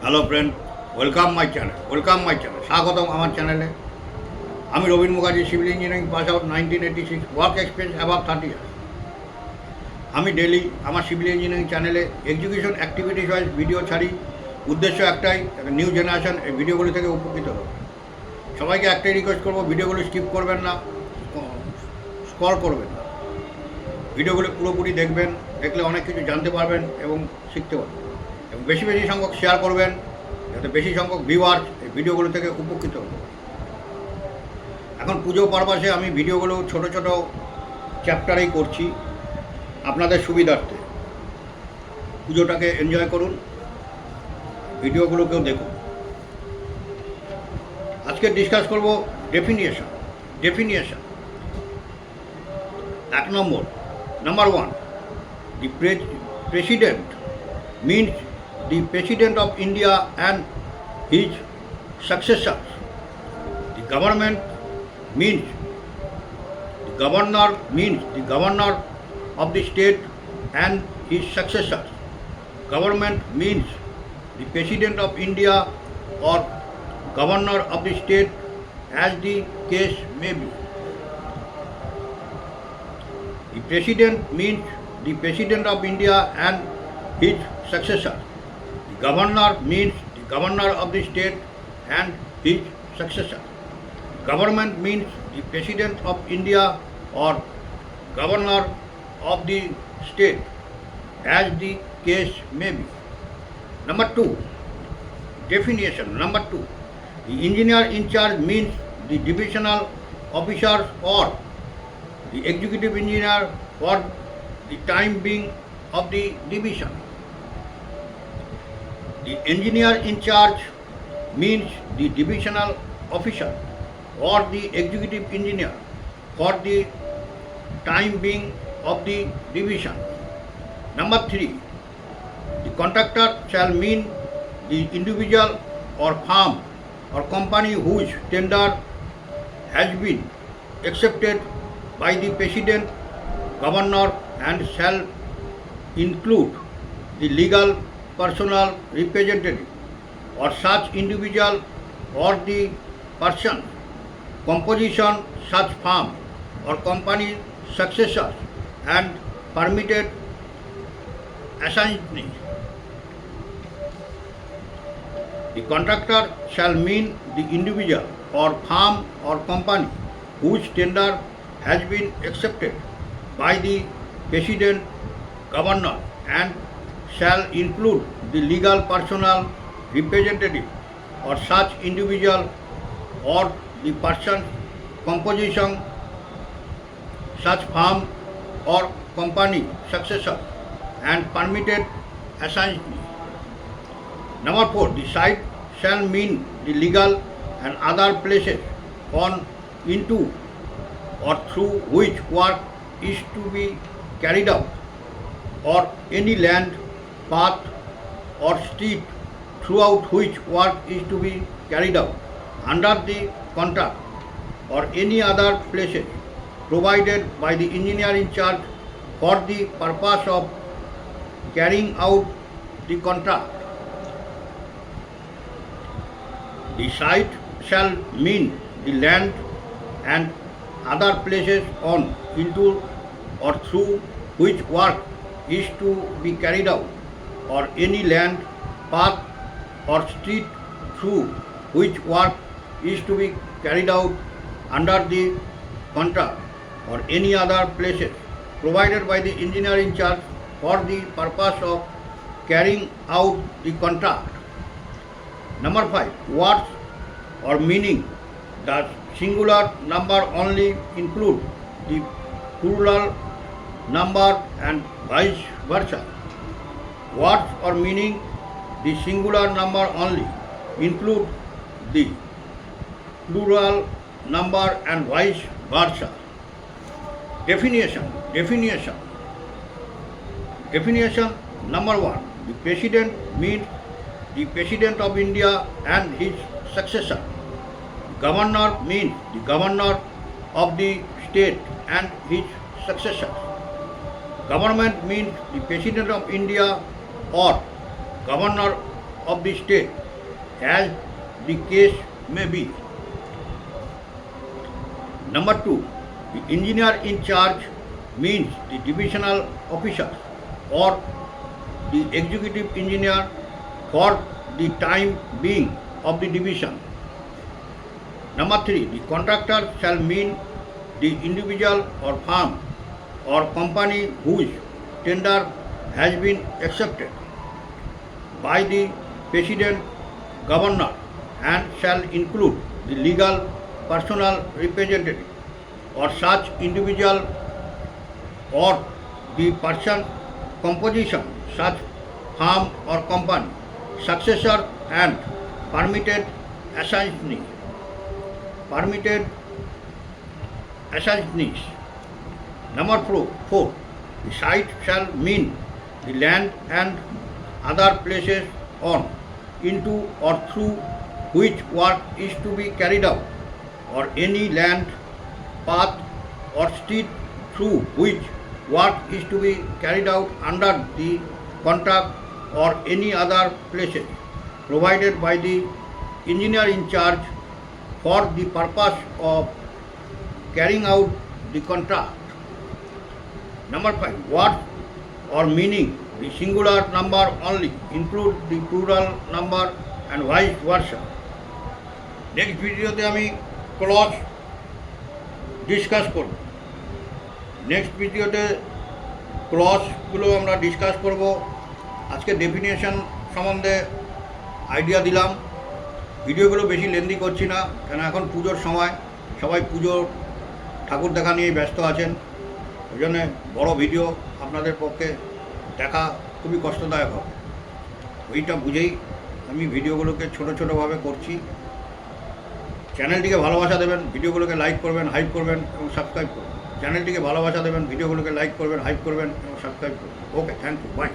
Hello friend, welcome my channel স্বাগতম আমার চ্যানেলে। আমি Rabin Mukherjee, civil engineering pass out 1986, work experience above 30 years. আমি ডেলি আমার সিভিল ইঞ্জিনিয়ারিং চ্যানেলে এক্সিকিউশন অ্যাক্টিভিটিস ওয়াইজ ভিডিও ছাড়ি। উদ্দেশ্য একটাই, নিউ জেনারেশন এই ভিডিওগুলি থেকে উপকৃত হবে। সবাইকে একটাই রিকোয়েস্ট করবো, ভিডিওগুলো স্কিপ করবেন না, স্ক্রল করবেন না, ভিডিওগুলো পুরোপুরি দেখবেন। দেখলে অনেক কিছু জানতে পারবেন এবং শিখতে পারবেন, এবং বেশি বেশি সংখ্যক শেয়ার করবেন যাতে বেশি সংখ্যক ভিউয়ার্স এই ভিডিওগুলো থেকে উপকৃত হতে পারে। এখন পুজো পারপাসে আমি ভিডিওগুলো ছোট ছোট চ্যাপ্টারেই করছি আপনাদের সুবিধার্থে। পুজোটাকে এনজয় করুন, ভিডিওগুলোকেও দেখুন। আজকে ডিসকাস করব ডেফিনিয়েশন। 1 number 1, the president means the president of India and his successors. The government means the governor of the state and his successors. Government means the president of India or governor of the state as the case may be. The president means the president of India and his successor. The governor means the governor of the state and his successor. Government means the president of India or governor of the state as the case may be. Number 2, definition. Number 2, the engineer in charge means the divisional officers or the executive engineer for the time being of the division. The engineer in charge means the divisional officer or the executive engineer for the time being of the division. Number 3, the contractor shall mean the individual or firm or company whose tender has been accepted by the president, governor, and shall include the legal personal representative or such individual or the person, composition such firm or company successors and permitted assignees. The contractor shall mean the individual or firm or company whose tender has been accepted by the president, governor, and shall include the legal personal representative or such individual or the person, composition such firm or company successor and permitted assignee. Number 4, the site shall mean the legal and other places on, into, or through which work is to be carried out, or any land, path, or street throughout which work is to be carried out under the contract, or any other places provided by the engineer in charge for the purpose of carrying out the contract. The site shall mean the land and other places on, into, or through which work is to be carried out, or any land, path, or street through which work is to be carried out under the contract, or any other places provided by the engineer in charge for the purpose of carrying out the contract. Number 5, words or meaning. The singular number only include the plural number and vice versa. Words or meaning, the singular number only include the plural number and vice versa. Definition. Number 1, the president means the president of India and his successor. Governor means the governor of the state and his successors. Government means the president of India or governor of the state as the case may be. Number 2, the engineer in charge means the divisional officer or the executive engineer for the time being of the division. Number 3, the contractor shall mean the individual or firm or company whose tender has been accepted by the President Governor and shall include the legal personal representative or such individual or the person composition such firm or company, successor and permitted assignees. Number 4, the site shall mean the land and other places on, into or through which work is to be carried out, or any land, path or street through which work is to be carried out under the contract, or any other places provided by the engineer in charge for the purpose of carrying out the contract. Number 5, words or meaning the singular number only include the plural number and vice versa. Next ভিডিওতে আমি clause discuss করব। Next ভিডিওতে ক্লজগুলো আমরা discuss করব। আজকে definition সম্বন্ধে idea দিলাম। ভিডিওগুলো বেশি লেন্দি করছি না, কেন এখন পুজোর সময়, সবাই পুজোর ঠাকুর দেখা নিয়ে ব্যস্ত আছেন। ওই জন্যে বড়ো ভিডিও আপনাদের পক্ষে দেখা খুবই কষ্টদায়ক হবে। ওইটা বুঝেই আমি ভিডিওগুলোকে ছোটোভাবে করছি। চ্যানেলটিকে ভালোবাসা দেবেন, ভিডিওগুলোকে লাইক করবেন, হাইপ করবেন এবং সাবস্ক্রাইব করবেন। চ্যানেলটিকে ভালোবাসা দেবেন, ভিডিওগুলোকে লাইক করবেন, হাইপ করবেন এবং সাবস্ক্রাইব করবেন। ওকে, থ্যাংক ইউ, বাই।